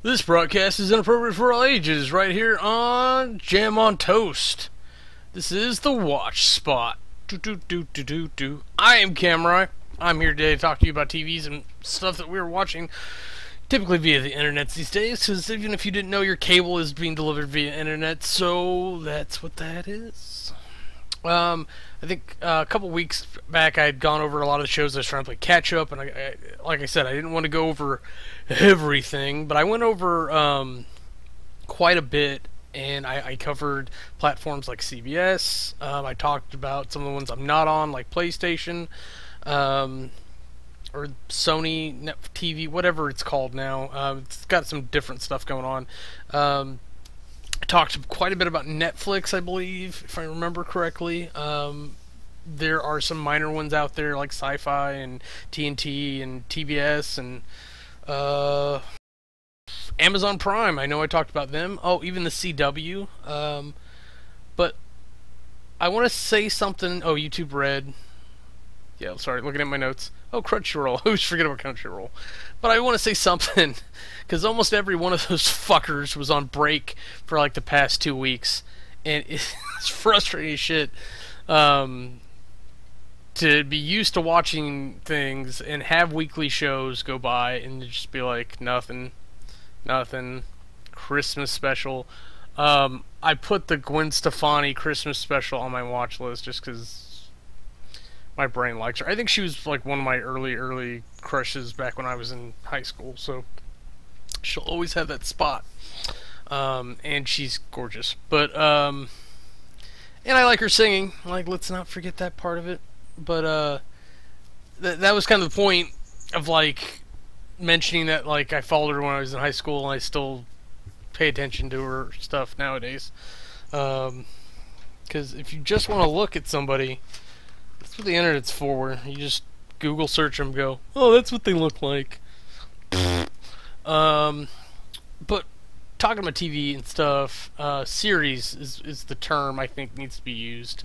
This broadcast is inappropriate for all ages, right here on Jam on Toast. This is the Watch Spot. I am Kamurai. I'm here today to talk to you about TVs and stuff that we're watching, typically via the internet these days, because even if you didn't know, your cable is being delivered via internet, so that's what that is. I think a couple weeks back I had gone over a lot of the shows I was trying to play catch up, and like I said, I didn't want to go over everything, but I went over quite a bit, and I covered platforms like CBS. I talked about some of the ones I'm not on, like PlayStation, or Sony Net TV, whatever it's called now. It's got some different stuff going on. I talked quite a bit about Netflix, I believe, if I remember correctly. There are some minor ones out there like Sci-Fi and TNT and TBS and Amazon Prime. I know I talked about them. Oh, even the CW. But I want to say something. Oh, YouTube Red. Yeah, sorry, looking at my notes. Oh, Crunchyroll. I always forget about Crunchyroll. But I want to say something, because almost every one of those fuckers was on break for like the past 2 weeks, and it's frustrating as shit to be used to watching things and have weekly shows go by and just be like, nothing, Christmas special. I put the Gwen Stefani Christmas special on my watch list just because my brain likes her. I think she was like one of my early crushes back when I was in high school, so she'll always have that spot. And she's gorgeous. But and I like her singing. Like, let's not forget that part of it. But that was kind of the point of like mentioning that like I followed her when I was in high school, and I still pay attention to her stuff nowadays. Because if you just want to look at somebody, that's what the internet's for. You just Google search them, go, oh, that's what they look like. But talking about TV and stuff, series is the term I think needs to be used.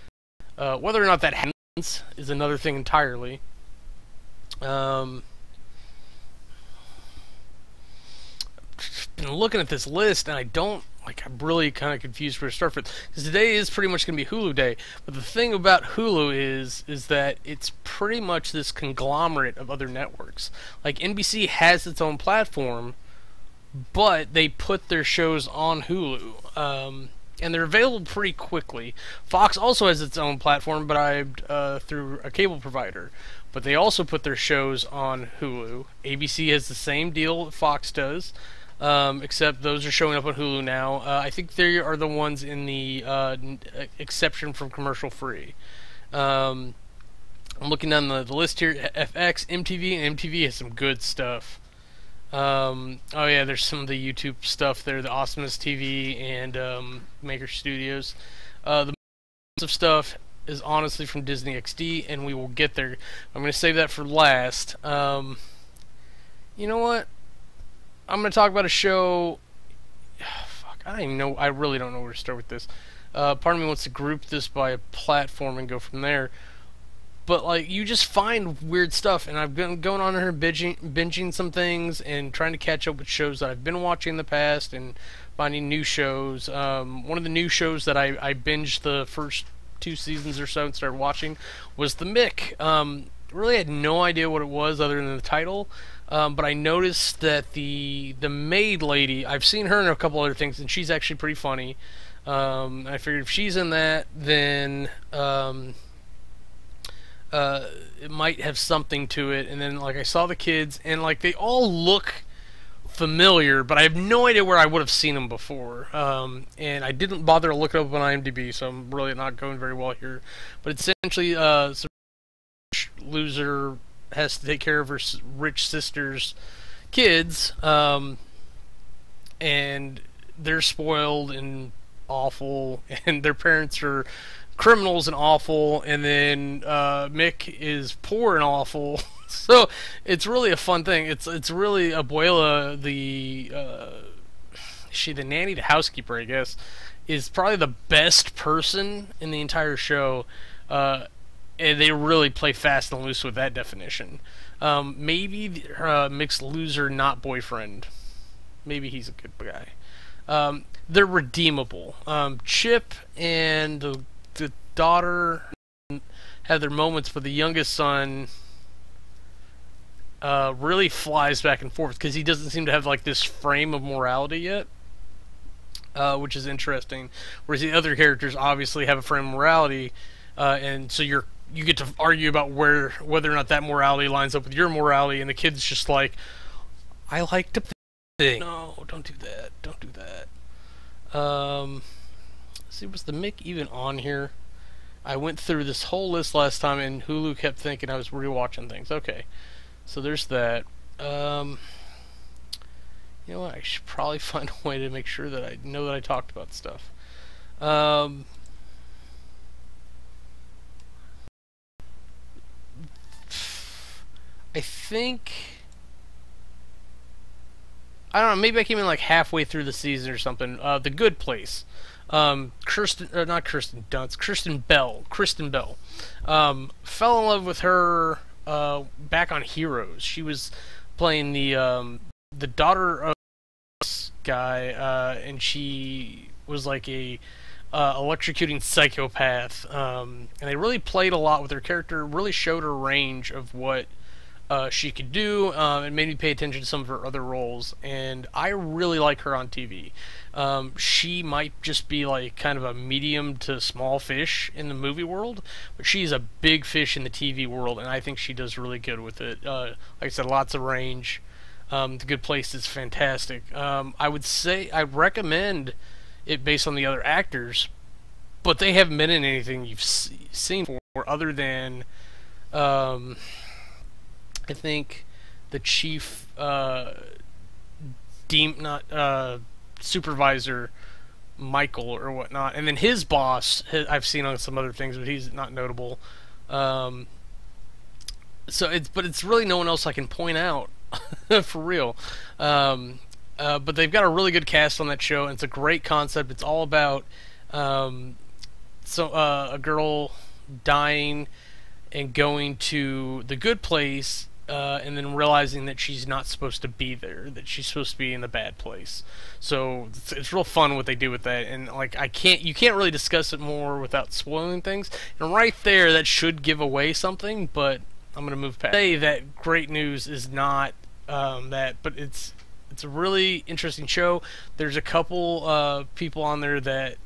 Whether or not that happens is another thing entirely. Been looking at this list, and I'm really kind of confused where to start with, because today is pretty much going to be Hulu day. But the thing about Hulu is that it's pretty much this conglomerate of other networks. Like, NBC has its own platform, but they put their shows on Hulu, and they're available pretty quickly. Fox also has its own platform, but through a cable provider. But they also put their shows on Hulu. ABC has the same deal that Fox does. Except those are showing up on Hulu now. I think they are the ones in the exception from commercial free. I'm looking down the list here. FX, MTV, and MTV has some good stuff. Oh yeah, there's some of the YouTube stuff there. The Awesomeness TV and Maker Studios. The most of stuff is honestly from Disney XD, and we will get there. I'm going to save that for last. You know what? I'm going to talk about a show. Fuck, I don't even know. I really don't know where to start with this. Part of me wants to group this by a platform and go from there. But like, you just find weird stuff, and I've been going on here binging some things and trying to catch up with shows that I've been watching in the past and finding new shows. One of the new shows that I binged the first 2 seasons or so and started watching was The Mick. Really had no idea what it was other than the title. But I noticed that the maid lady, I've seen her in a couple other things, and she's actually pretty funny. I figured if she's in that, then it might have something to it. And then like I saw the kids, and like they all look familiar, but I have no idea where I would have seen them before. And I didn't bother to look it up on IMDb, so I'm really not going very well here. But essentially, some loser has to take care of her rich sister's kids, and they're spoiled and awful, and their parents are criminals and awful, and then Mick is poor and awful. So it's really a fun thing. It's really Abuela, the nanny, the housekeeper, I guess, is probably the best person in the entire show. And they really play fast and loose with that definition. Maybe Mick's loser, not boyfriend. maybe he's a good guy. They're redeemable. Chip and the daughter have their moments, but the youngest son really flies back and forth because he doesn't seem to have like this frame of morality yet, which is interesting. Whereas the other characters obviously have a frame of morality, and so you get to argue about whether or not that morality lines up with your morality, and the kid's just like, I like to think. No, don't do that. Don't do that. Let's see, was the Mick even on here? I went through this whole list last time, and Hulu kept thinking I was rewatching things. Okay, so there's that. You know what? I should probably find a way to make sure that I know that I talked about stuff. I think, I don't know, maybe I came in like halfway through the season or something. The Good Place. Kristen Bell. Fell in love with her back on Heroes. She was playing the daughter of this guy, and she was like a electrocuting psychopath. And they really played a lot with her character. Really showed her range of what she could do, and made me pay attention to some of her other roles, and I really like her on TV. She might just be like kind of a medium to small fish in the movie world, but she's a big fish in the TV world, and I think she does really good with it. Like I said, lots of range. The Good Place is fantastic. I would say I recommend it based on the other actors, but they haven't been in anything you've seen for other than I think the chief supervisor Michael or whatnot, and then his boss I've seen on some other things, but he's not notable. So it's really no one else I can point out for real. But they've got a really good cast on that show, and it's a great concept. It's all about a girl dying and going to the good place, and then realizing that she's not supposed to be there, that she's supposed to be in the bad place. So it's real fun what they do with that, and like you can't really discuss it more without spoiling things. And right there, that should give away something, but I'm gonna move past. Say that great news is not that, but it's a really interesting show. There's a couple people on there that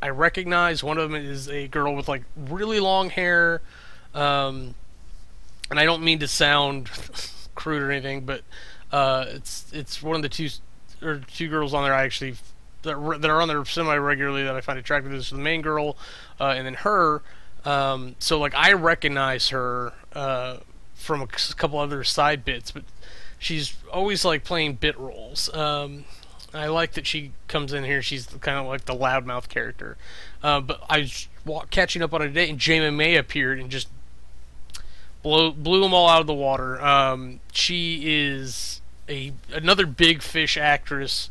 I recognize. One of them is a girl with like really long hair. And I don't mean to sound crude or anything, but it's one of the two girls on there I actually that are on there semi regularly that I find attractive. This is the main girl, and then her. So like I recognize her from a couple other side bits, but she's always like playing bit roles. I like that she comes in here. She's kind of like the loudmouth character. But I was catching up on it today, and Jamie May appeared and just blew them all out of the water. She is another big fish actress,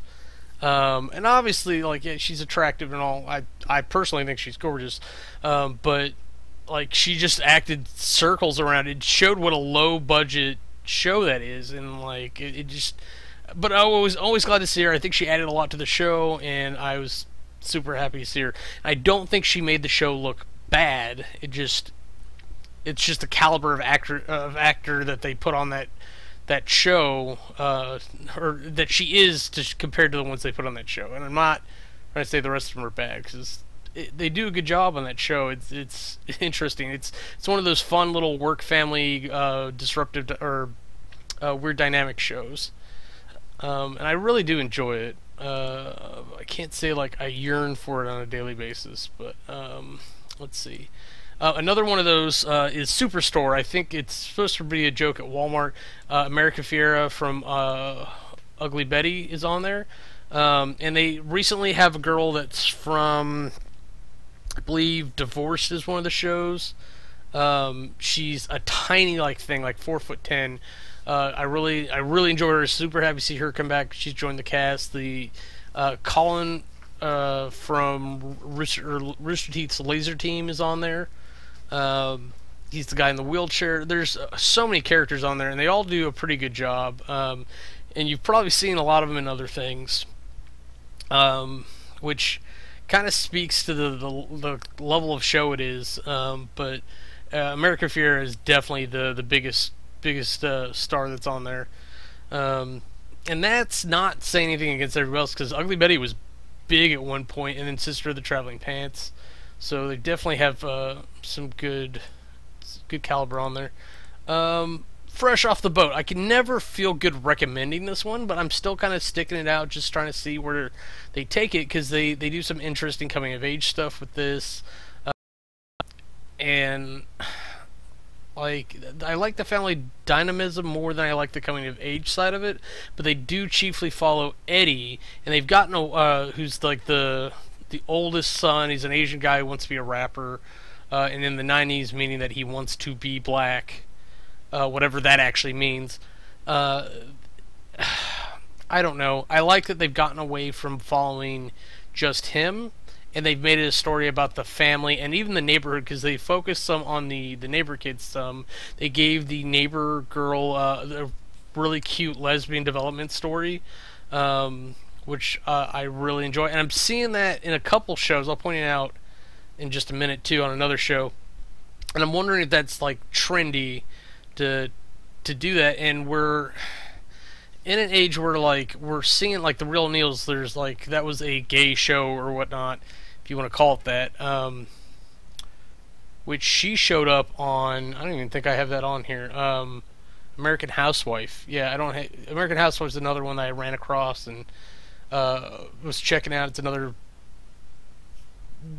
and obviously, like, yeah, she's attractive and all. I personally think she's gorgeous, but like she just acted circles around it. Showed what a low budget show that is, and like it just. But I was always glad to see her. I think she added a lot to the show, and I was super happy to see her. I don't think she made the show look bad. It's just the caliber of actor that they put on that show, or that she is compared to the ones they put on that show. And I'm not trying to say the rest of them are bad, because they do a good job on that show. It's interesting. It's one of those fun little work family disruptive or weird dynamic shows. And I really do enjoy it. I can't say like I yearn for it on a daily basis, but let's see. Another one of those is Superstore. I think it's supposed to be a joke at Walmart. America Fiera from Ugly Betty is on there. And they recently have a girl that's from, I believe, Divorced is one of the shows. She's a tiny thing, like 4'10". I really enjoy her. Super happy to see her come back. She's joined the cast. The Colin from Rooster Teeth's Laser Team is on there. He's the guy in the wheelchair. There's so many characters on there, and they all do a pretty good job. and you've probably seen a lot of them in other things, which kind of speaks to the level of show it is. But America Fiera is definitely the biggest star that's on there. And that's not saying anything against everybody else, because Ugly Betty was big at one point, and then Sister of the Traveling Pants. So they definitely have some good caliber on there. Fresh off the boat, I can never feel good recommending this one, but I'm still kind of sticking it out, just trying to see where they take it, because they do some interesting coming of age stuff with this. And like, I like the family dynamism more than I like the coming of age side of it, but they do chiefly follow Eddie, and they've gotten who's like the oldest son. He's an Asian guy who wants to be a rapper, and in the 90s, meaning that he wants to be black, whatever that actually means. I don't know. I like that they've gotten away from following just him, and they've made it a story about the family and even the neighborhood, because they focused some on the neighbor kids some. They gave the neighbor girl a really cute lesbian development story, which I really enjoy. And I'm seeing that in a couple shows. I'll point it out in just a minute, too, on another show. And I'm wondering if that's, like, trendy to do that. And we're in an age where, like, we're seeing, like, the Real Neals, there's, like, that was a gay show or whatnot, if you want to call it that, which she showed up on. I don't even think I have that on here. American Housewife. Yeah, I don't. American Housewife is another one that I ran across and was checking out. It's another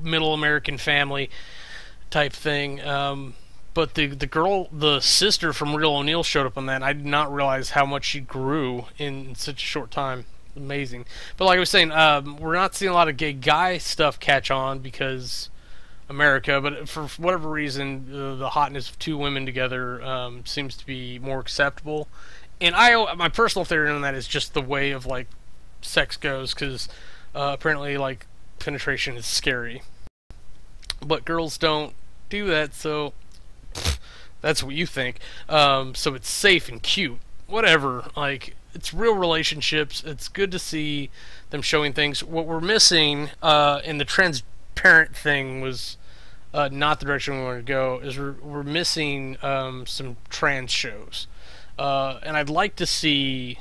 middle American family type thing. But the sister from Real O'Neal showed up on that, and I did not realize how much she grew in such a short time. Amazing. But like I was saying, we're not seeing a lot of gay guy stuff catch on because America, but for whatever reason, the hotness of two women together seems to be more acceptable. And my personal theory on that is just the way of, like, sex goes, because apparently, like, penetration is scary. But girls don't do that, so that's what you think. So it's safe and cute. Whatever. Like, it's real relationships. It's good to see them showing things. What we're missing in the transparent thing was not the direction we want to go. Is we're missing some trans shows, and I'd like to see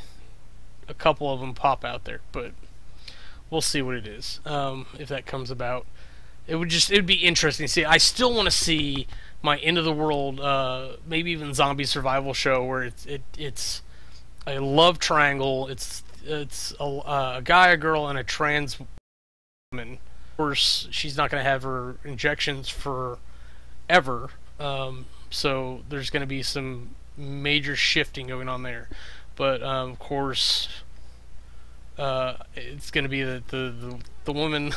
a couple of them pop out there, but we'll see what it is if that comes about. It would be interesting to see. I still want to see my end of the world, maybe even zombie survival show where it's a love triangle. It's a guy, a girl, and a trans woman. Of course, she's not going to have her injections forever, so there's going to be some major shifting going on there. But of course, it's going to be that the woman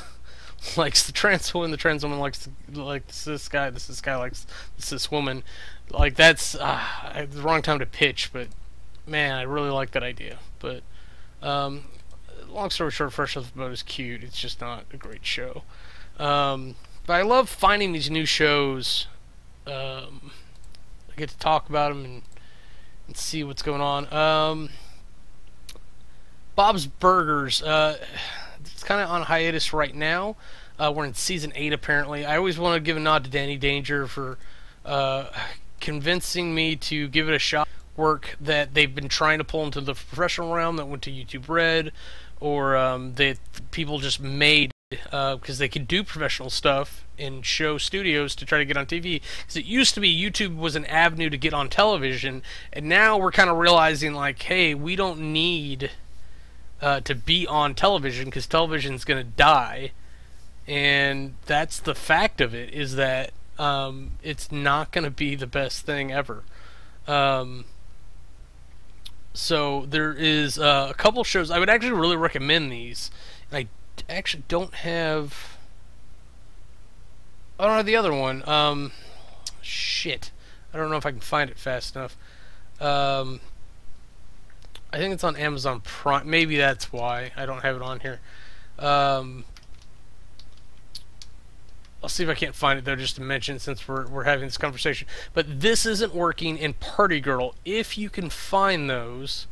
likes the trans woman, the trans woman likes this guy likes this woman. Like, that's the wrong time to pitch, but man, I really like that idea. But long story short, Fresh Off the Boat is cute. It's just not a great show. But I love finding these new shows. I get to talk about them and see what's going on. Bob's Burgers. It's kind of on hiatus right now. We're in season 8 apparently. I always want to give a nod to Danny Danger for convincing me to give it a shot. Work that they've been trying to pull into the professional realm that went to YouTube Red, or that people just made because they could do professional stuff in show studios to try to get on TV. Because it used to be YouTube was an avenue to get on television, and now we're kind of realizing, like, hey, we don't need to be on television because television's going to die. And that's the fact of it, is that it's not going to be the best thing ever. So there is a couple shows. I would actually really recommend these. And I actually don't have... I don't have the other one. Shit. I don't know if I can find it fast enough. I think it's on Amazon Prime. Maybe that's why I don't have it on here. I'll see if I can't find it there just to mention, since we're having this conversation. But This Isn't Working and Party Girl. If you can find those,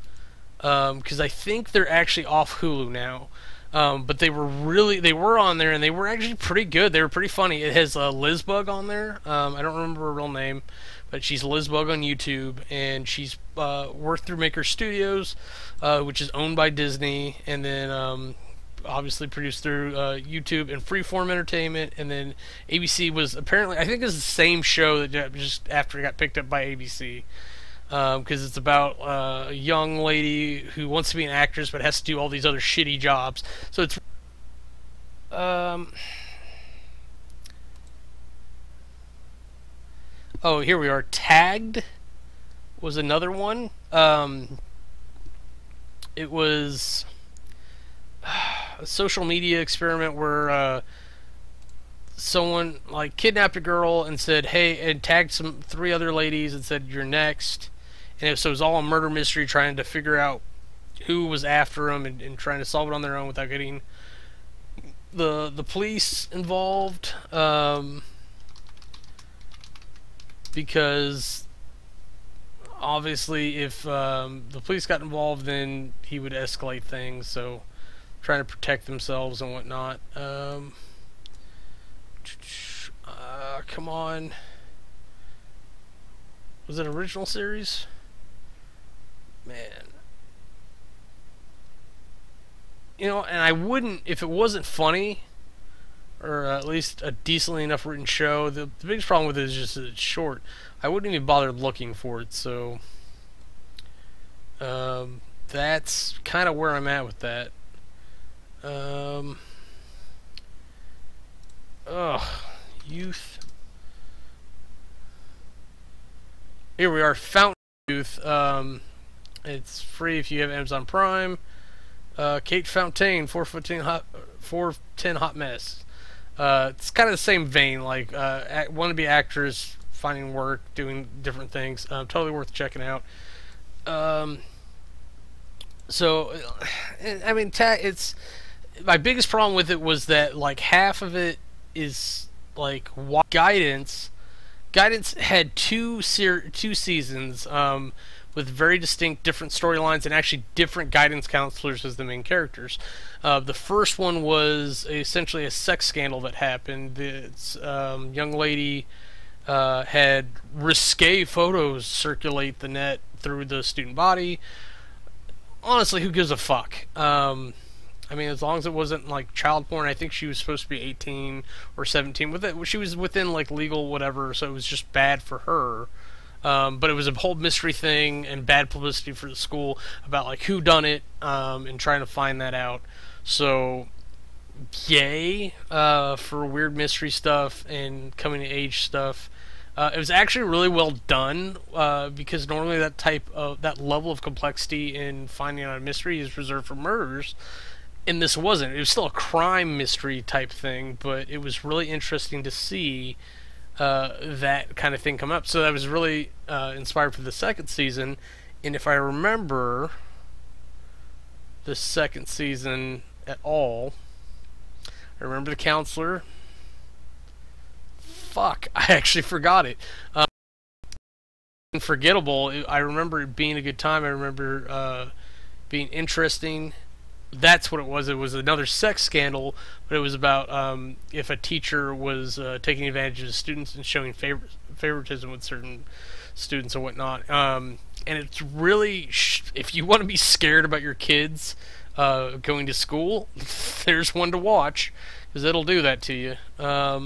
because I think they're actually off Hulu now. But they were on there, and they were actually pretty good. They were pretty funny. It has Lizbug on there. I don't remember her real name, but she's Lizbug on YouTube, and she's worked through Maker Studios, which is owned by Disney, and then obviously produced through YouTube and Freeform Entertainment, and then ABC was apparently, I think it's the same show that just after it got picked up by ABC. Because it's about a young lady who wants to be an actress but has to do all these other shitty jobs. So it's oh, here we are. Tagged was another one. It was a social media experiment where someone like kidnapped a girl and said, "Hey," and tagged three other ladies and said, "You're next." And so it was all a murder mystery, trying to figure out who was after them, and trying to solve it on their own without getting the police involved. Because obviously, if the police got involved, then he would escalate things. So trying to protect themselves and whatnot. Come on. Was it original series? Man. You know, and I wouldn't, if it wasn't funny, or at least a decently enough written show, the biggest problem with it is just that it's short. I wouldn't even bother looking for it, so that's kind of where I'm at with that. Youth. Here we are, Fountain Youth. It's free if you have Amazon Prime. Kate Fontaine, 410 hot mess. It's kind of the same vein, like wannabe actors finding work, doing different things. Totally worth checking out. So, I mean, it's my biggest problem with it was that like half of it is like Guidance. Guidance had two seasons with very distinct different storylines and actually different guidance counselors as the main characters. The first one was essentially a sex scandal that happened. This young lady had risque photos circulate the net through the student body. Honestly, who gives a fuck? I mean, as long as it wasn't like child porn. I think she was supposed to be 18 or 17. With it, she was within like legal whatever, so it was just bad for her. But it was a whole mystery thing and bad publicity for the school about like who done it, and trying to find that out. So, yay for weird mystery stuff and coming to age stuff. It was actually really well done, because normally that level of complexity in finding out a mystery is reserved for murders, and this wasn't. It was still a crime mystery type thing, but it was really interesting to see that kind of thing come up. So I was really inspired for the second season, and if I remember the second season at all, I remember the counselor. Fuck, I actually forgot it. Unforgettable. I remember it being a good time. I remember being interesting. That's what it was. It was another sex scandal, but it was about if a teacher was taking advantage of students and showing favoritism with certain students and whatnot. And it's really, if you want to be scared about your kids going to school, there's one to watch, because it'll do that to you. Let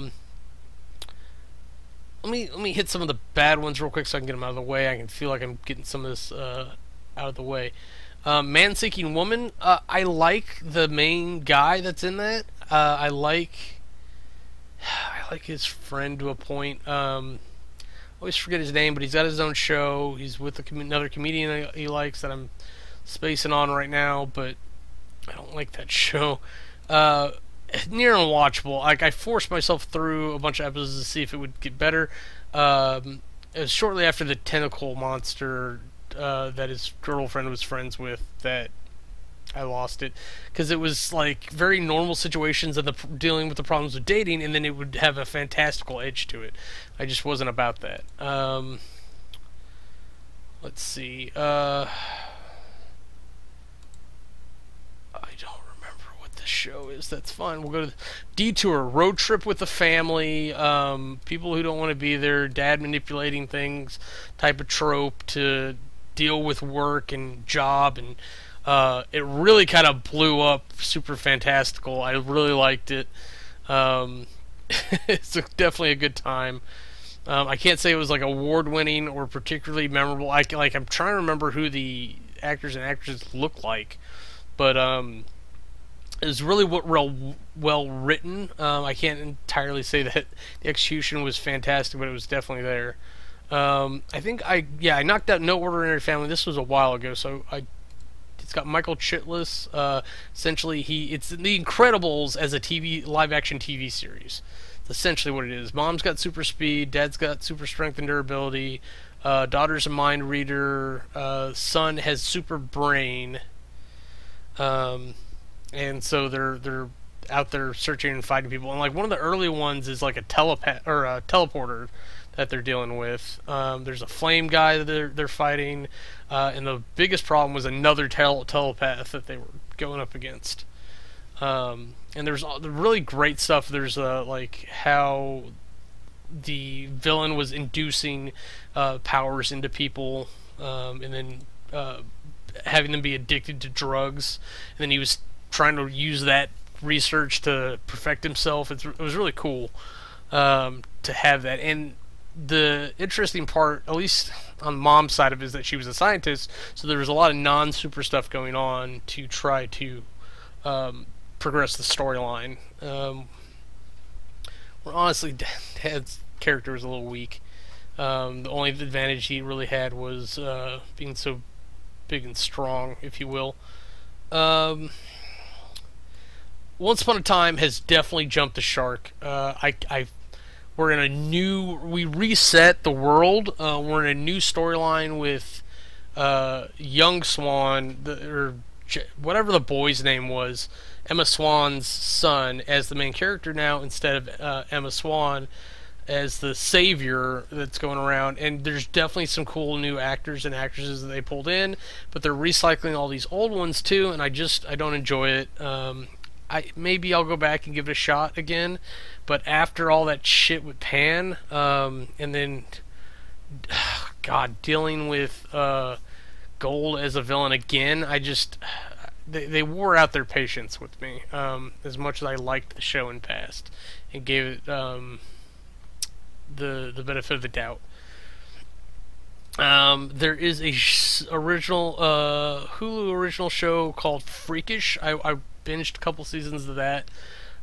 me hit some of the bad ones real quick so I can get them out of the way. I can feel like I'm getting some of this out of the way. Man-Seeking Woman. I like the main guy that's in that. I like his friend to a point. I always forget his name, but he's got his own show. He's with another comedian he likes that I'm spacing on right now, but I don't like that show. Near unwatchable. Like, I forced myself through a bunch of episodes to see if it would get better. It was shortly after the tentacle monster that his girlfriend was friends with that I lost it, because it was like very normal situations and dealing with the problems of dating, and then it would have a fantastical edge to it. I just wasn't about that. Let's see. the show is that's fun. We'll go to the detour, road trip with the family, people who don't want to be there, dad manipulating things, type of trope to deal with work and job, and it really kind of blew up, super fantastical. I really liked it. It's definitely a good time. I can't say it was like award winning or particularly memorable. I'm trying to remember who the actors and actresses look like, but it was really real well written. I can't entirely say that the execution was fantastic, but it was definitely there. I think I knocked out No Ordinary Family. This was a while ago, so it's got Michael Chiklis. Essentially, it's The Incredibles as a live action TV series. It's essentially what it is. Mom's got super speed, dad's got super strength and durability, daughter's a mind reader, son has super brain, and so they're out there searching and fighting people. And like one of the early ones is like a telepath or a teleporter that they're dealing with. There's a flame guy that they're fighting, and the biggest problem was another telepath that they were going up against. And there's really great stuff. There's like how the villain was inducing powers into people, and then having them be addicted to drugs, and then he was trying to use that research to perfect himself. It was really cool to have that. And the interesting part, at least on Mom's side of it, is that she was a scientist, so there was a lot of non-super stuff going on to try to progress the storyline. Where honestly, Dad's character was a little weak. The only advantage he really had was being so big and strong, if you will. Once Upon a Time has definitely jumped the shark. We're in we reset the world. We're in a new storyline with young Swan, or whatever the boy's name was, Emma Swan's son, as the main character now, instead of Emma Swan as the savior that's going around. And there's definitely some cool new actors and actresses that they pulled in, but they're recycling all these old ones too, and I don't enjoy it. Maybe I'll go back and give it a shot again, but after all that shit with Pan, and then God, dealing with Gold as a villain again, they wore out their patience with me, as much as I liked the show in past and gave it the benefit of the doubt. There is a original Hulu original show called Freakish. I binged a couple seasons of that.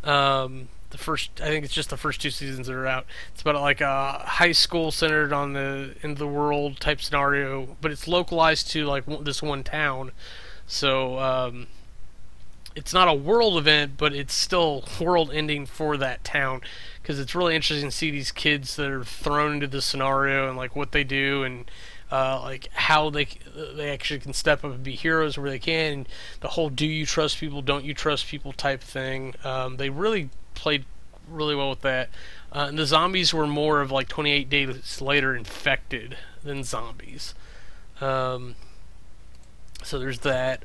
I think it's just the first 2 seasons that are out. It's about like a high school centered on the end of the world type scenario, but it's localized to like this one town. So it's not a world event, but it's still world ending for that town, because it's really interesting to see these kids that are thrown into the scenario and like what they do, and like how they actually can step up and be heroes where they can, and the whole do you trust people, don't you trust people type thing. They really played really well with that. And the zombies were more of like 28 days later infected than zombies. So there's that.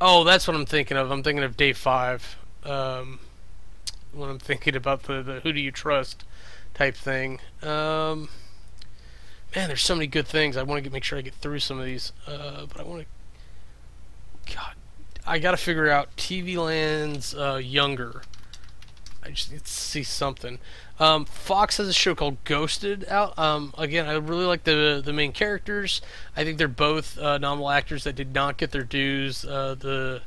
Oh, that's what I'm thinking of. I'm thinking of Day 5. When I'm thinking about the who do you trust type thing. Man, there's so many good things. I want to make sure I get through some of these. But I want to... God, I got to figure out TV Land's Younger. I just need to see something. Fox has a show called Ghosted out. Again, I really like the main characters. I think they're both nominal actors that did not get their dues. The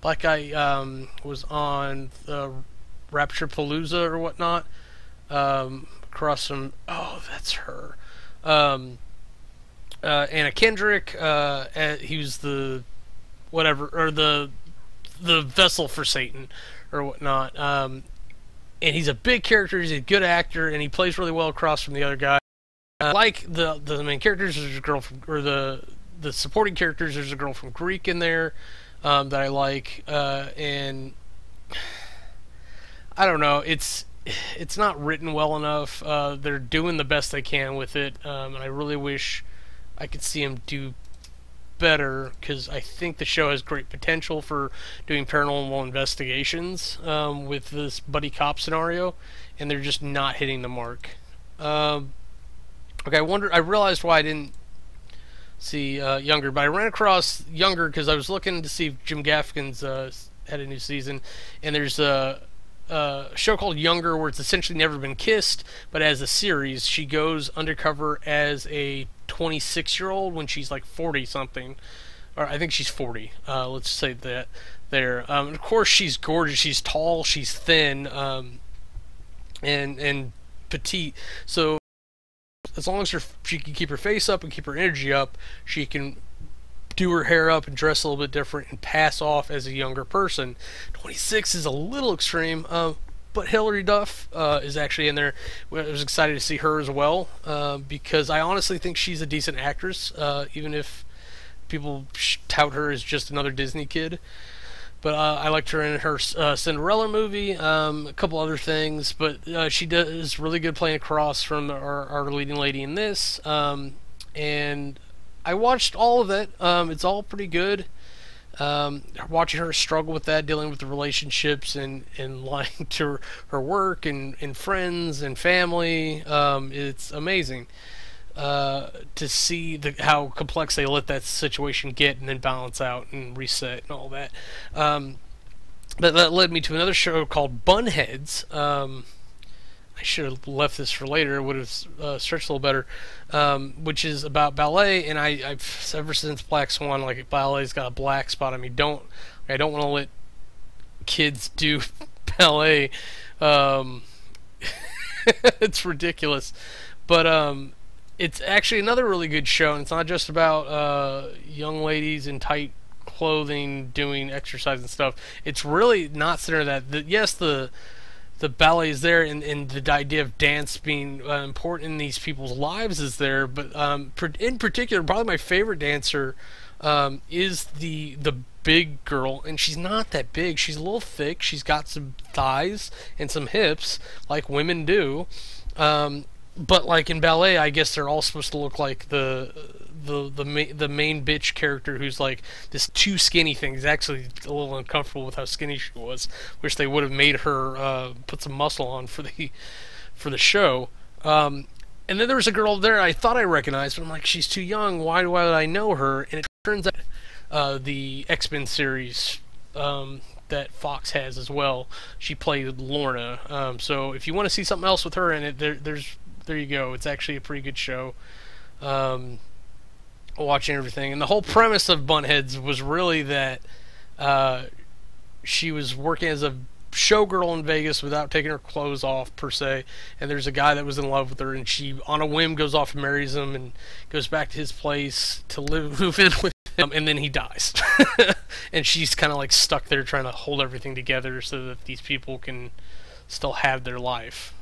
black guy was on Rapture Palooza or whatnot. Across from... Oh, that's her. Anna Kendrick. He was the... whatever, or the vessel for Satan or whatnot. And he's a big character, he's a good actor, and he plays really well across from the other guy. Like the main characters, there's a girl from, or the supporting characters, there's a girl from Greek in there that I like, and I don't know, it's not written well enough. They're doing the best they can with it, and I really wish I could see them do better because I think the show has great potential for doing paranormal investigations with this buddy cop scenario, and they're just not hitting the mark. Okay, I realized why I didn't see Younger, but I ran across Younger because I was looking to see if Jim Gaffigan's had a new season, and there's a show called Younger where it's essentially never been kissed, but as a series, she goes undercover as a 26-year-old when she's like 40 something, or I think she's 40. Let's say that there. Of course, she's gorgeous. She's tall. She's thin, and petite. So as long as she can keep her face up and keep her energy up, she can do her hair up and dress a little bit different and pass off as a younger person. 26 is a little extreme, but Hilary Duff is actually in there. I was excited to see her as well because I honestly think she's a decent actress, even if people tout her as just another Disney kid. But I liked her in her Cinderella movie, a couple other things, but she is really good playing across from our leading lady in this. And I watched all of it. It's all pretty good. Watching her struggle with that, dealing with the relationships and lying to her work and friends and family, it's amazing to see how complex they let that situation get and then balance out and reset and all that. But that led me to another show called Bunheads. I should have left this for later. It would have stretched a little better. Which is about ballet, and I've ever since Black Swan, like ballet's got a black spot on me. I don't want to let kids do ballet. It's ridiculous, but it's actually another really good show, and it's not just about young ladies in tight clothing doing exercise and stuff. It's really not centered that. Yes, the ballet is there, and the idea of dance being important in these people's lives is there. But in particular, probably my favorite dancer is the big girl, and she's not that big. She's a little thick. She's got some thighs and some hips, like women do. But like in ballet, I guess they're all supposed to look like the main bitch character who's like this too skinny thing. He's actually a little uncomfortable with how skinny she was. Wish they would have made her put some muscle on for the show. And then there was a girl there I thought I recognized, but I'm like, she's too young. Why would I know her? And it turns out the X-Men series that Fox has as well. She played Lorna. So if you want to see something else with her in it, there you go. It's actually a pretty good show. Watching everything, and the whole premise of Bunheads was really that she was working as a showgirl in Vegas without taking her clothes off per se, and there's a guy that was in love with her, and she on a whim goes off and marries him and goes back to his place to move in with him, and then he dies. And she's kind of like stuck there trying to hold everything together so that these people can still have their life.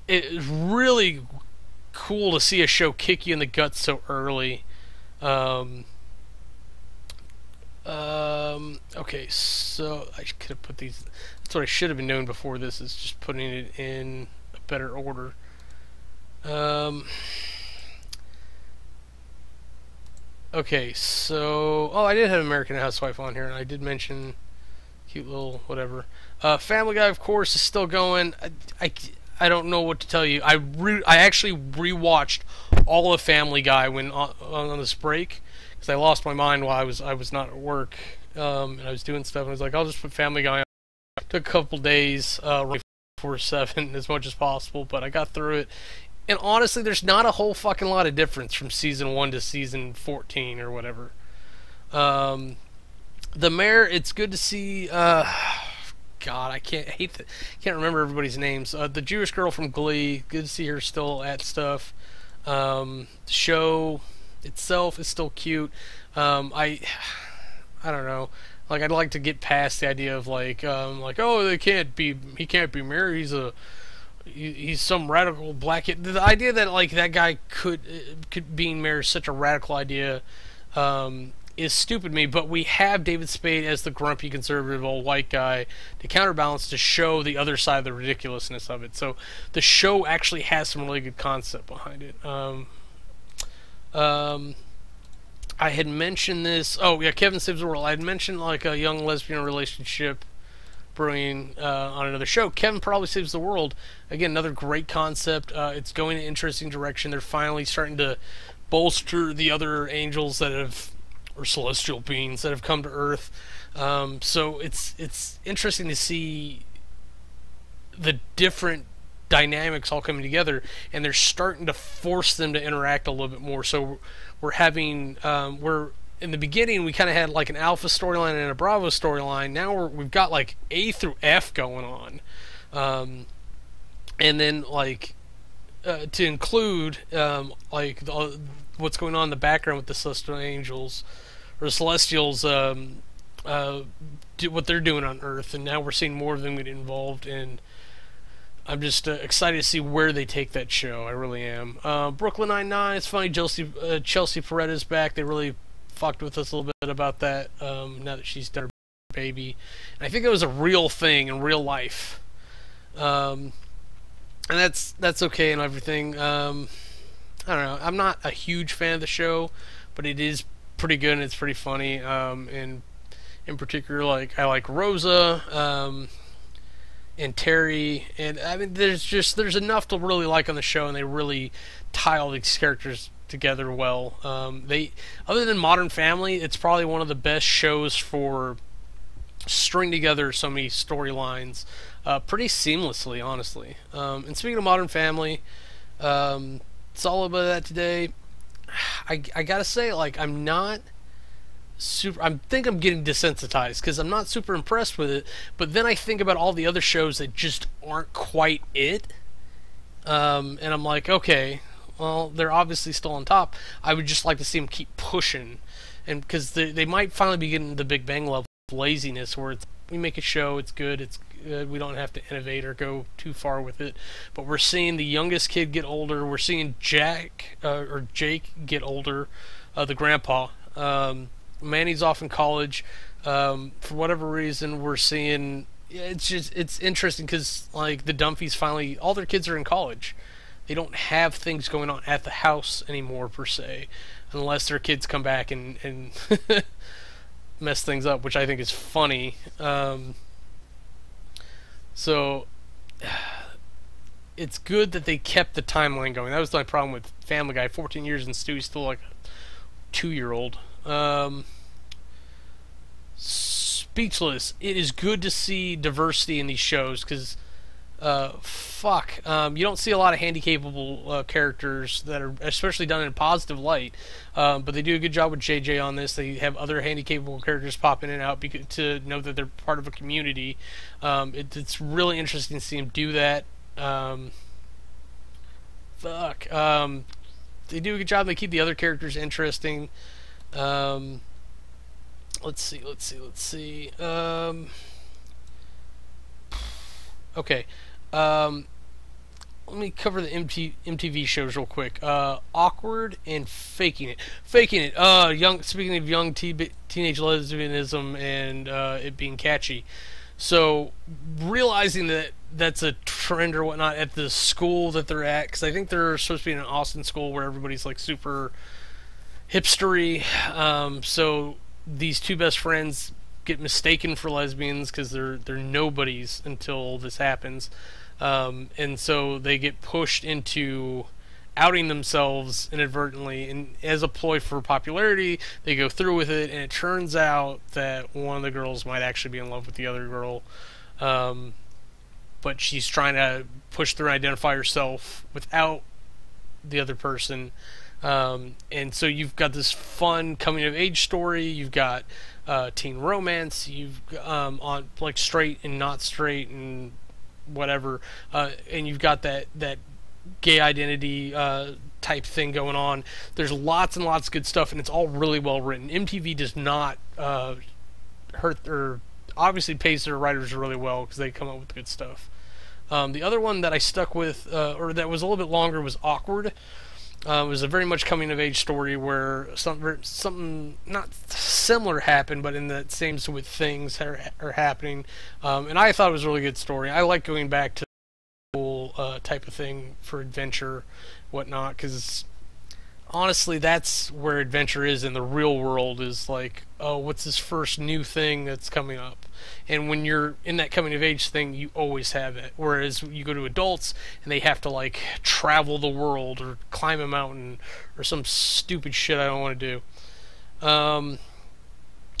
It's really cool to see a show kick you in the guts so early. Okay, so I could have put these. That's what I should have been doing before this, is just putting it in a better order. Okay, so I did have American Housewife on here, and I did mention cute little whatever. Family Guy, of course, is still going. I don't know what to tell you. I actually rewatched all of Family Guy when on this break, because I lost my mind while I was not at work, and I was doing stuff, and I was like, I'll just put Family Guy on. Took a couple days, 24/7 as much as possible, but I got through it. And honestly, there's not a whole fucking lot of difference from season 1 to season 14 or whatever. The Mayor, it's good to see. God, I can't remember everybody's names. The Jewish girl from Glee, good to see her still at stuff. The show itself is still cute. I don't know. Like, I'd like to get past the idea of like oh, he can't be Mayor. He's some radical black kid. The idea that like that guy could being Mayor is such a radical idea. Is stupid to me, but we have David Spade as the grumpy conservative old white guy to counterbalance, to show the other side of the ridiculousness of it. So the show actually has some really good concept behind it. I had mentioned this. Oh yeah, Kevin Saves the World. I had mentioned like a young lesbian relationship brewing on another show. Kevin Probably Saves the World. Again, another great concept. It's going in an interesting direction. They're finally starting to bolster the other angels that have, or celestial beings that have come to Earth. So it's interesting to see the different dynamics all coming together, and they're starting to force them to interact a little bit more. So we're having we're in the beginning we kind of had like an alpha storyline and a Bravo storyline. Now we've got like A through F going on, and then like to include what's going on in the background with the celestial angels or celestials, what they're doing on Earth, and now we're seeing more of them get involved in. I'm just excited to see where they take that show. I really am. Brooklyn Nine-Nine. It's funny. Chelsea Peretta's back. They really fucked with us a little bit about that. Now that she's done her baby, and I think it was a real thing in real life. And that's okay and everything. I don't know. I'm not a huge fan of the show, but it is pretty good and it's pretty funny. And in particular, like I like Rosa. And Terry, and I mean, there's enough to really like on the show, and they really tie all these characters together well. Other than Modern Family, it's probably one of the best shows for string together so many storylines pretty seamlessly, honestly. And speaking of Modern Family, it's all about that today. I gotta say, like, I'm not super. I think I'm getting desensitized because I'm not super impressed with it. But then I think about all the other shows that just aren't quite it, and I'm like, okay, well, they're obviously still on top. I would just like to see them keep pushing, and because they might finally be getting the Big Bang level of laziness, where we make a show, it's good, we don't have to innovate or go too far with it. But we're seeing the youngest kid get older. We're seeing Jake get older, the grandpa. Manny's off in college. For whatever reason, we're seeing. It's interesting because like the Dunphys finally, all their kids are in college. They don't have things going on at the house anymore per se, unless their kids come back and mess things up, which I think is funny. So it's good that they kept the timeline going. That was my problem with Family Guy. 14 years and Stewie's still like a 2-year-old. Speechless. It is good to see diversity in these shows because, you don't see a lot of handy-capable characters that are especially done in a positive light. But they do a good job with JJ on this. They have other handy-capable characters pop in and out to know that they're part of a community. It's really interesting to see them do that. They do a good job. They keep the other characters interesting. Let's see. Okay. Let me cover the MTV shows real quick. Awkward and Faking It. Faking It. Speaking of young teenage lesbianism and it being catchy. So realizing that that's a trend or whatnot at the school that they're at, because I think they're supposed to be in an Austin school where everybody's like super hipstery. So these two best friends get mistaken for lesbians because they're nobodies until this happens, and so they get pushed into outing themselves inadvertently, and as a ploy for popularity, they go through with it, and it turns out that one of the girls might actually be in love with the other girl, but she's trying to push through and identify herself without the other person. And so you've got this fun coming of age story. You've got teen romance. You've on like straight and not straight and whatever. And you've got that gay identity type thing going on. There's lots and lots of good stuff, and it's all really well written. MTV does not hurt or obviously pays their writers really well because they come up with good stuff. The other one that I stuck with, or that was a little bit longer, was Awkward. It was a very much coming-of-age story where something not similar happened, but in that same sort of things are happening. And I thought it was a really good story. I like going back to the whole type of thing for adventure, whatnot, because honestly, that's where adventure is in the real world. Is like, oh, what's this first new thing that's coming up? And when you're in that coming of age thing, you always have it. Whereas you go to adults and they have to like travel the world or climb a mountain or some stupid shit I don't want to do.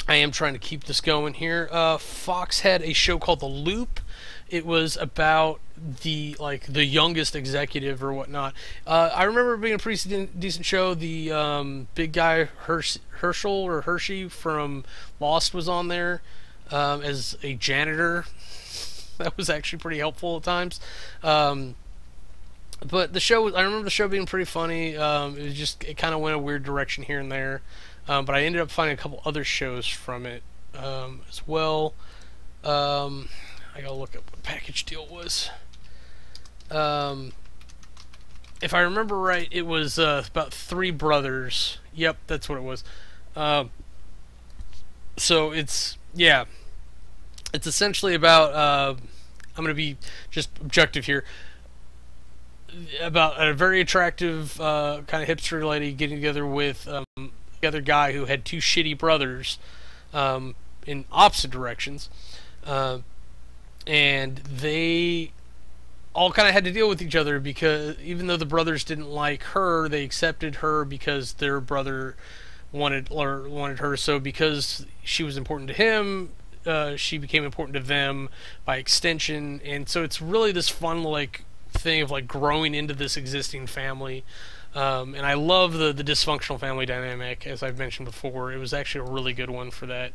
I am trying to keep this going here. Fox had a show called The Loop. It was about the youngest executive or whatnot. I remember it being a pretty decent show. The big guy Herschel or Hershey from Lost was on there as a janitor. That was actually pretty helpful at times. But the show, I remember the show being pretty funny. It kind of went a weird direction here and there. But I ended up finding a couple other shows from it as well. I gotta look up what package deal was. If I remember right, it was about three brothers. Yep, that's what it was. So it's essentially about. I'm gonna be just objective here. About a very attractive kind of hipster lady getting together with the other guy who had two shitty brothers in opposite directions. And they all kind of had to deal with each other because even though the brothers didn't like her, they accepted her because their brother wanted her. So because she was important to him, she became important to them by extension. And so it's really this fun like thing of like growing into this existing family. And I love the dysfunctional family dynamic, as I've mentioned before. It was actually a really good one for that.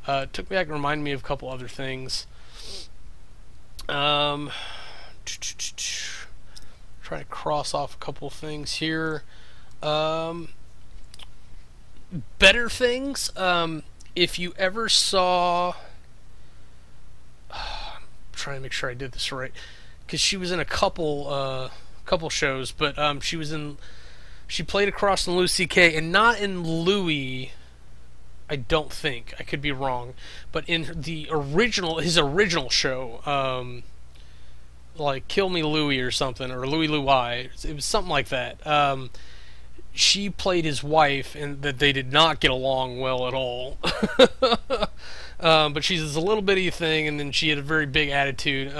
It took me back and reminded me of a couple other things. Trying to cross off a couple of things here. Better things. If you ever saw, I'm trying to make sure I did this right, because she was in a couple shows, but she played across in Louis C.K. and not in Louis. I don't think. I could be wrong. But in his original show, like Kill Me Louie or something, or Louie Louie, it was something like that. She played his wife, and that they did not get along well at all. But she's a little bitty thing, and then she had a very big attitude.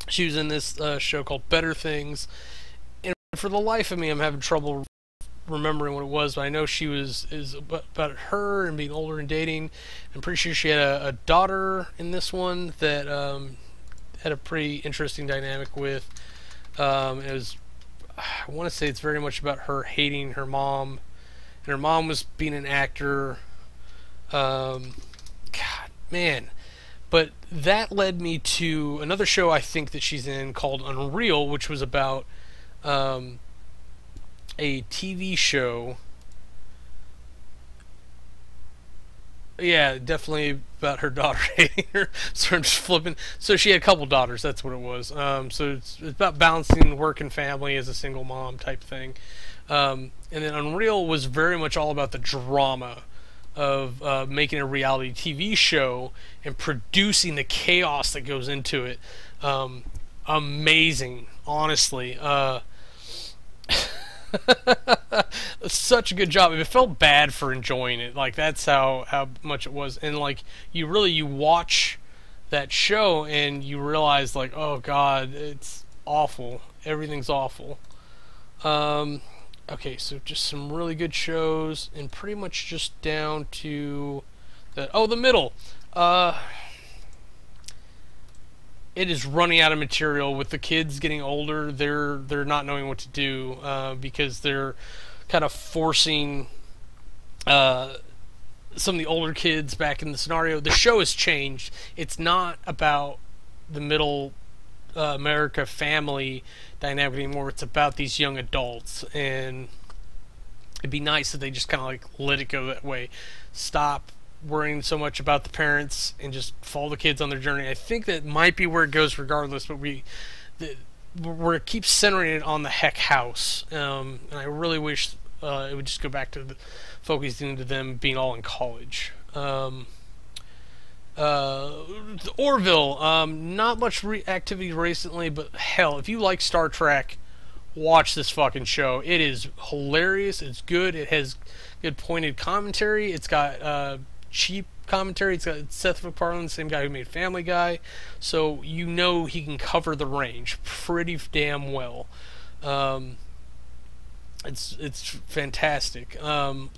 She was in this show called Better Things, and for the life of me, I'm having trouble remembering what it was, but I know she is about her and being older and dating. I'm pretty sure she had a daughter in this one that had a pretty interesting dynamic with. It was, I want to say it's very much about her hating her mom, and her mom was being an actor. God, man. But that led me to another show I think that she's in called Unreal, which was about a TV show. Yeah, definitely about her daughter hating her. So I'm just flipping. So she had a couple daughters. That's what it was. So it's about balancing work and family as a single mom type thing. And then Unreal was very much all about the drama of making a reality TV show and producing the chaos that goes into it. Amazing, honestly. Such a good job. It felt bad for enjoying it. Like that's how much it was. And like you watch that show and you realize like, oh god, it's awful. Everything's awful. Okay, so just some really good shows and pretty much just down to the middle. It is running out of material with the kids getting older. They're not knowing what to do because they're kind of forcing some of the older kids back in the scenario. The show has changed. It's not about the middle America family dynamic anymore. It's about these young adults, and it'd be nice if they just kind of like let it go that way. Stop worrying so much about the parents and just follow the kids on their journey. I think that might be where it goes regardless, but we're keep centering it on the heck house, and I really wish it would just go back to focusing to them being all in college. Orville, not much activity recently, but hell, if you like Star Trek, watch this fucking show. It is hilarious. It's good. It has good pointed commentary. It's got cheap commentary. It's got Seth MacFarlane, the same guy who made Family Guy, so you know he can cover the range pretty damn well. Um, it's fantastic.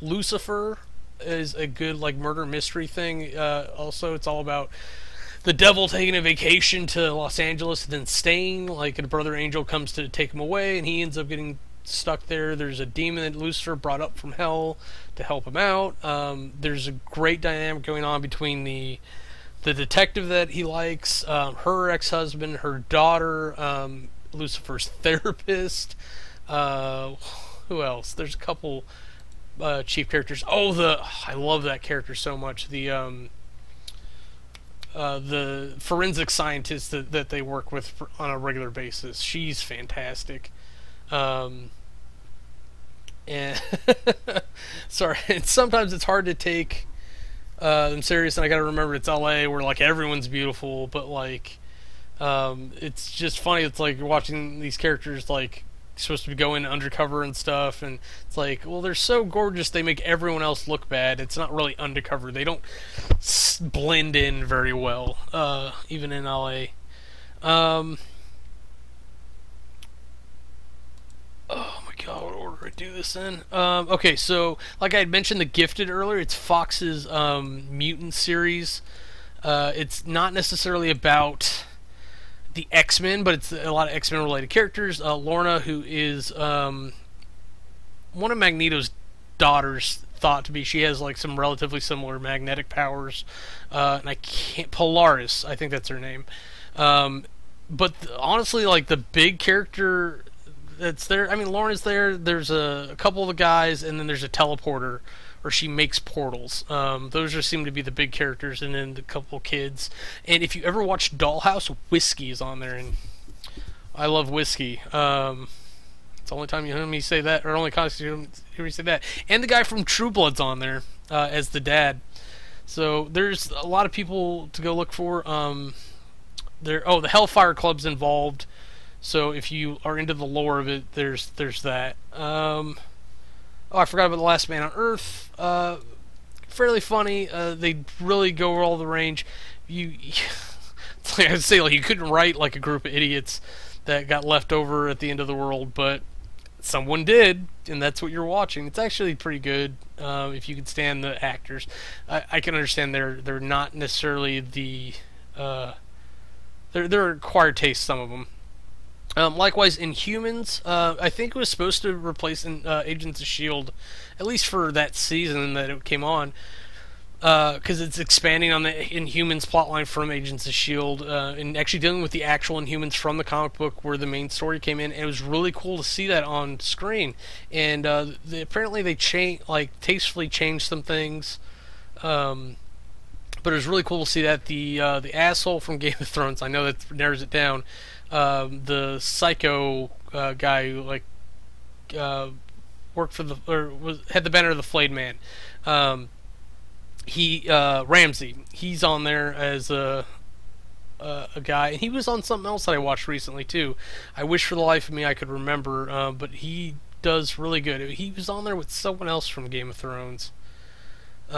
Lucifer is a good like murder mystery thing. Also, it's all about the devil taking a vacation to Los Angeles and then staying. Like a brother angel comes to take him away, and he ends up getting stuck there. There's a demon that Lucifer brought up from hell to help him out. There's a great dynamic going on between the detective that he likes, her ex-husband, her daughter, Lucifer's therapist. Who else? There's a couple chief characters. I love that character so much. The forensic scientist that they work with on a regular basis. She's fantastic. And sorry, and sometimes it's hard to take them serious, and I gotta remember it's LA where like everyone's beautiful, but like it's just funny. It's like you're watching these characters like supposed to be going undercover and stuff, and it's like, well, they're so gorgeous they make everyone else look bad. It's not really undercover. They don't blend in very well, even in LA. Oh my god, what order do I do this in? Okay, so like I had mentioned The Gifted earlier, it's Fox's mutant series. It's not necessarily about the X-Men, but it's a lot of X-Men related characters. Lorna, who is one of Magneto's daughters, thought to be, she has like some relatively similar magnetic powers, and I can't, Polaris, I think that's her name. But honestly, like the big character that's there, I mean, Lorna's there. There's a couple of the guys, and then there's a teleporter, or she makes portals. Those just seem to be the big characters, and then the couple kids. And if you ever watch Dollhouse, Whiskey is on there, and I love Whiskey. It's the only time you hear me say that, or only constantly you hear me say that. And the guy from True Blood's on there as the dad. So there's a lot of people to go look for. The Hellfire Club's involved. So if you are into the lore of it, there's that. Oh, I forgot about The Last Man on Earth. Fairly funny. They really go over all the range. It's like I would say, like you couldn't write like a group of idiots that got left over at the end of the world, but someone did, and that's what you're watching. It's actually pretty good if you can stand the actors. I can understand they're not necessarily the they're acquired taste, some of them. Likewise, Inhumans, I think it was supposed to replace Agents of S.H.I.E.L.D., at least for that season that it came on, because it's expanding on the Inhumans plotline from Agents of S.H.I.E.L.D., and actually dealing with the actual Inhumans from the comic book where the main story came in, and it was really cool to see that on screen. And apparently they tastefully changed some things, but it was really cool to see that the asshole from Game of Thrones, I know that narrows it down, the psycho guy who worked for had the banner of the Flayed Man. Ramsey. He's on there as a guy, and he was on something else that I watched recently too. I wish for the life of me I could remember, but he does really good. He was on there with someone else from Game of Thrones. If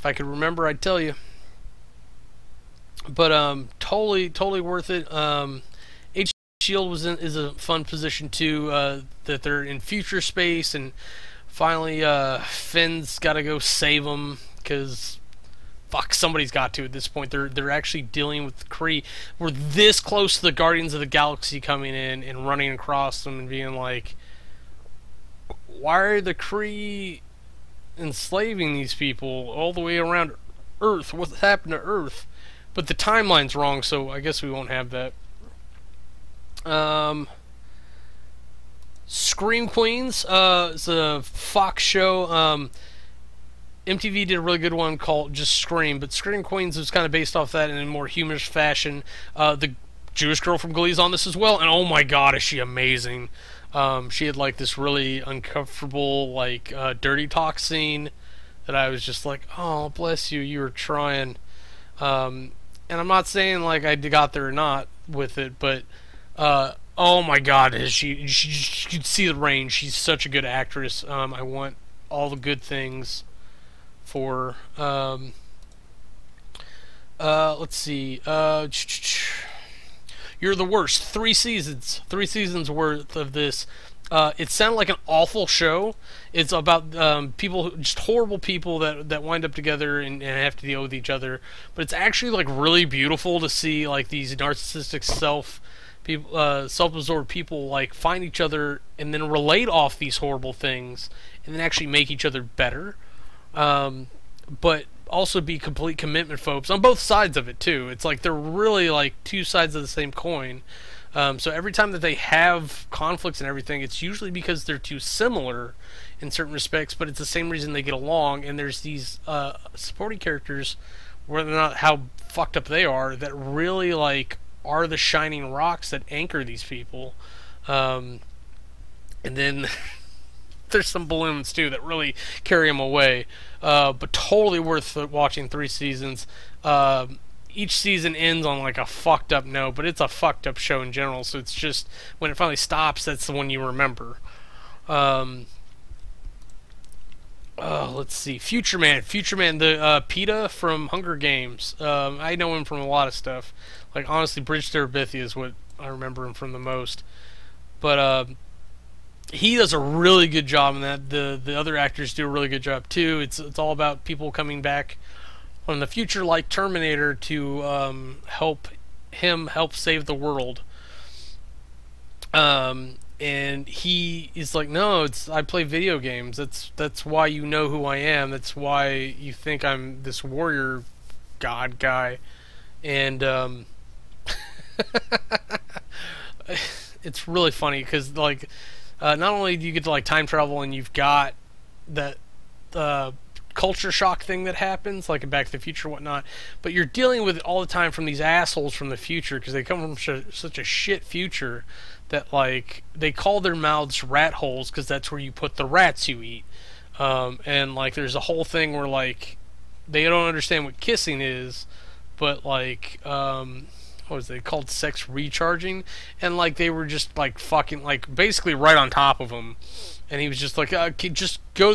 I could remember, I'd tell you. But totally worth it. Agent S.H.I.E.L.D. is a fun position too. That they're in future space, and finally Finn's got to go save them because fuck, somebody's got to at this point. They're actually dealing with the Kree. We're this close to the Guardians of the Galaxy coming in and running across them and being like, why are the Kree enslaving these people all the way around Earth? What's happened to Earth? But the timeline's wrong, so I guess we won't have that. Scream Queens is a Fox show. MTV did a really good one called just Scream, but Scream Queens was kind of based off that in a more humorous fashion. The Jewish girl from Glee's on this as well, and oh my god, is she amazing. She had like this really uncomfortable like dirty talk scene that I was just like, oh bless you, you were trying. And I'm not saying like I got there or not with it, but Oh my God, is she? You could see the range. She's such a good actress. I want all the good things for. Let's see. You're the worst. 3 seasons. 3 seasons worth of this. It sounded like an awful show. It's about people, just horrible people that wind up together and have to deal with each other. But it's actually like really beautiful to see like these narcissistic self-absorbed people like find each other and then relate off these horrible things and then actually make each other better. But also be complete commitment phobes on both sides of it too. It's like they're really like two sides of the same coin. So every time that they have conflicts and everything, it's usually because they're too similar in certain respects, but it's the same reason they get along. And there's these supporting characters, whether or not how fucked up they are, that really like are the shining rocks that anchor these people. And then there's some balloons too that really carry them away. But totally worth watching 3 seasons. Each season ends on like a fucked up note, but it's a fucked up show in general. So it's just when it finally stops, that's the one you remember. Let's see, Future Man, the PETA from Hunger Games. I know him from a lot of stuff. Like honestly, Bridge to Terabithia is what I remember him from the most. But he does a really good job in that. The other actors do a really good job too. It's all about people coming back from the future, like Terminator, to help save the world. And he is like, no, I play video games. That's why you know who I am. That's why you think I'm this warrior god guy. And it's really funny because like not only do you get to like time travel and you've got that culture shock thing that happens like in Back to the Future and whatnot, but you're dealing with it all the time from these assholes from the future because they come from such a shit future that like they call their mouths rat holes because that's where you put the rats you eat. And like there's a whole thing where like they don't understand what kissing is, but like what was it called, sex recharging, and like they were just like fucking like basically right on top of him, and he was just like just go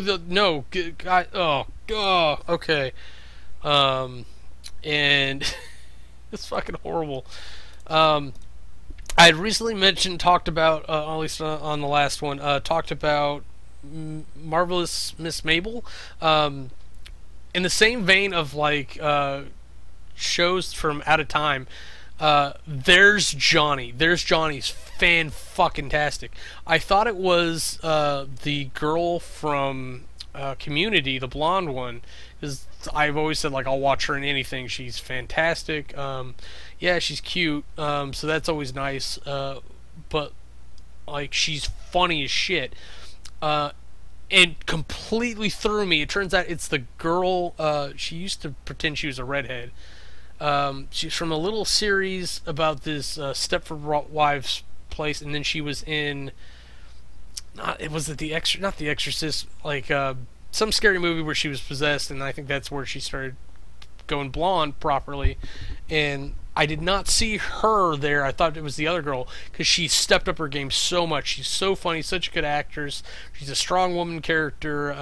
okay, and it's fucking horrible. I had recently talked about at least on the last one, talked about Marvelous Miss Mabel, in the same vein of like shows from out of time. There's Johnny. There's Johnny's fan-fucking-tastic. I thought it was the girl from Community, the blonde one, because I've always said like I'll watch her in anything. She's fantastic. Yeah, she's cute. So that's always nice. But like she's funny as shit. And completely threw me. It turns out it's the girl. She used to pretend she was a redhead. She's from a little series about this Stepford Wives place, and then she was in not the Exorcist, like some scary movie where she was possessed, and I think that's where she started going blonde properly. And I did not see her there. I thought it was the other girl because she stepped up her game so much. She's so funny, such a good actress. She's a strong woman character.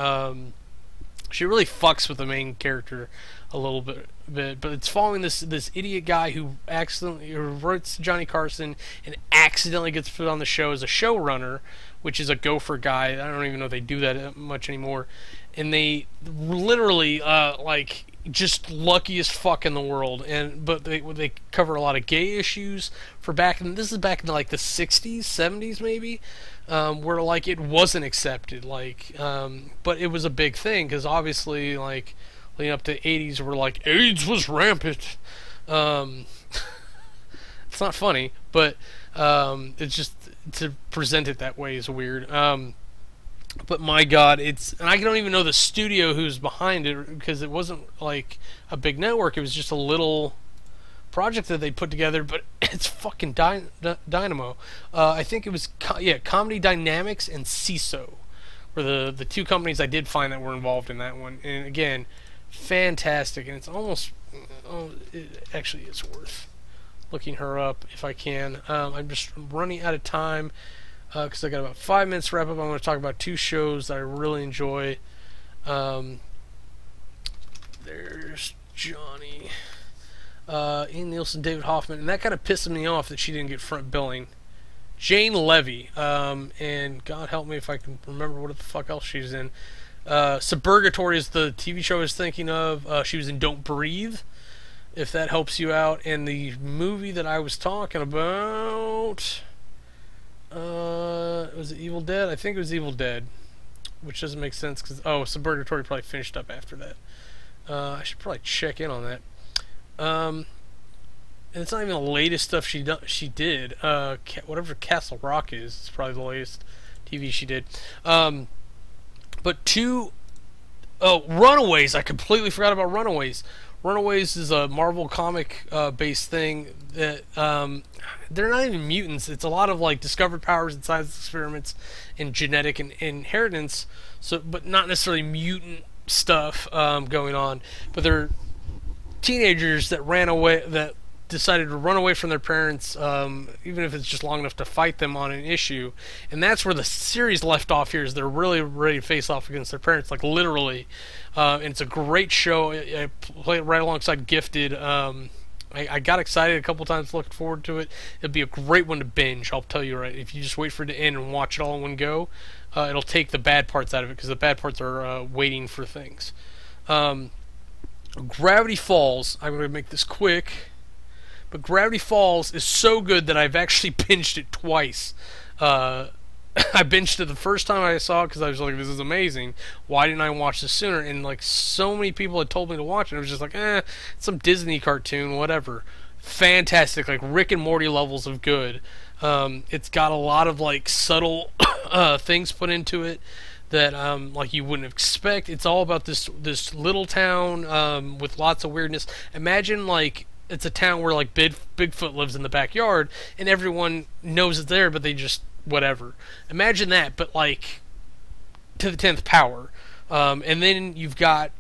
She really fucks with the main character a little bit, but it's following this idiot guy who writes Johnny Carson and accidentally gets put on the show as a showrunner, which is a gopher guy. I don't even know if they do that much anymore. And they literally like just luckiest fuck in the world. But they cover a lot of gay issues for this is back in like the 60s, 70s maybe. Where like it wasn't accepted, like but it was a big thing because obviously like leading up to 80s where like AIDS was rampant. It's not funny, but it's just to present it that way is weird. But my God, and I don't even know the studio who's behind it because it wasn't like a big network. It was just a little project that they put together, but it's fucking dynamo. I think it was Comedy Dynamics and CISO were the two companies I did find that were involved in that one. And again, fantastic, and it's almost it actually is worth looking her up if I can. I'm just running out of time because I got about 5 minutes to wrap up. I'm going to talk about 2 shows that I really enjoy. There's Johnny, Ian Nielsen, David Hoffman, and that kind of pisses me off that she didn't get front billing. Jane Levy, and God help me if I can remember what the fuck else she's in. Suburgatory is the TV show I was thinking of. She was in Don't Breathe, if that helps you out. And the movie that I was talking about, was it Evil Dead? I think it was Evil Dead, which doesn't make sense because Suburgatory probably finished up after that. I should probably check in on that. And it's not even the latest stuff she did. Whatever Castle Rock is probably the latest TV she did. But Runaways. I completely forgot about Runaways. Runaways is a Marvel comic based thing that they're not even mutants. It's a lot of like discovered powers and science experiments and genetic inheritance. But not necessarily mutant stuff going on. But they're teenagers that decided to run away from their parents, even if it's just long enough to fight them on an issue. And that's where the series left off here, is they're really ready to face off against their parents, like literally. And it's a great show. I play it right alongside Gifted. I got excited a couple times, looking forward to it. It'd be a great one to binge, I'll tell you right. If you just wait for it to end and watch it all in one go, it'll take the bad parts out of it, because the bad parts are waiting for things. Gravity Falls, I'm going to make this quick. But Gravity Falls is so good that I've actually binged it twice. I binged it the first time I saw it because I was like, this is amazing. Why didn't I watch this sooner? And like so many people had told me to watch it. I was just like, it's some Disney cartoon, whatever. Fantastic, like Rick and Morty levels of good. It's got a lot of like subtle things put into it that like you wouldn't expect. It's all about this little town with lots of weirdness. Imagine like it's a town where like Bigfoot lives in the backyard and everyone knows it's there, but they just whatever. Imagine that, but like to the 10th power. And then you've got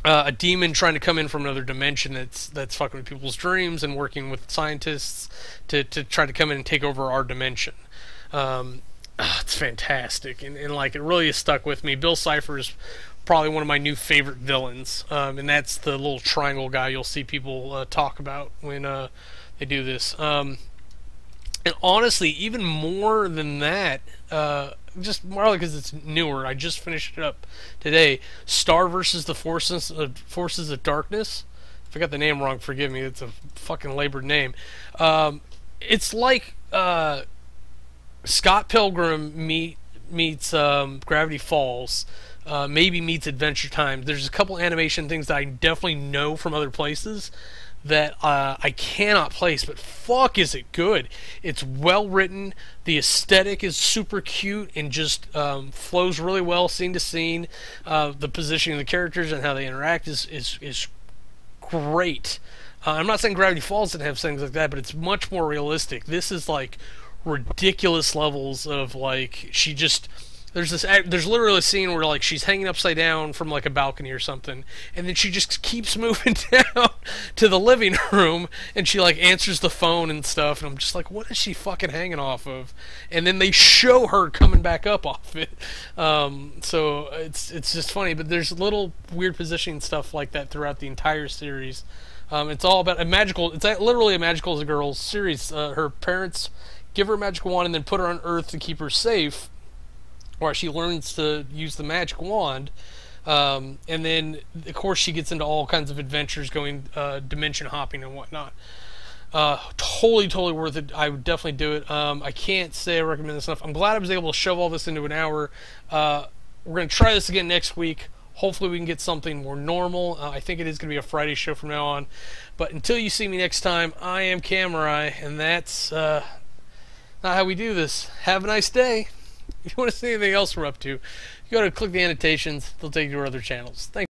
a demon trying to come in from another dimension that's fucking with people's dreams and working with scientists to try to come in and take over our dimension. It's fantastic, and like it really has stuck with me. Bill Cipher is probably one of my new favorite villains, and that's the little triangle guy you'll see people talk about when they do this. And honestly, even more than that, just more because it's newer. I just finished it up today. Star versus the Forces of Darkness. If I got the name wrong, forgive me. It's a fucking labored name. It's like Scott Pilgrim meets Gravity Falls. Maybe meets Adventure Time. There's a couple animation things that I definitely know from other places that I cannot place, but fuck is it good. It's well written, the aesthetic is super cute and just flows really well scene to scene. The positioning of the characters and how they interact is great. I'm not saying Gravity Falls didn't have things like that, but it's much more realistic. This is like ridiculous levels of like there's literally a scene where like she's hanging upside down from like a balcony or something, and then she just keeps moving down to the living room and she like answers the phone and stuff, and I'm just like, what is she fucking hanging off of? And then they show her coming back up off it. So it's just funny, but there's little weird positioning stuff like that throughout the entire series. It's all about it's literally a Magical as a Girl series. Her parents give her a magical wand and then put her on Earth to keep her safe, where she learns to use the magic wand, and then of course she gets into all kinds of adventures, going dimension hopping and whatnot. Totally worth it. I would definitely do it. I can't say I recommend this enough. I'm glad I was able to shove all this into an hour. We're going to try this again next week. Hopefully we can get something more normal. I think it is going to be a Friday show from now on. But until you see me next time, I am Kamurai, and that's not how we do this. Have a nice day. If you want to see anything else we're up to, you go to click the annotations. They'll take you to our other channels. Thanks.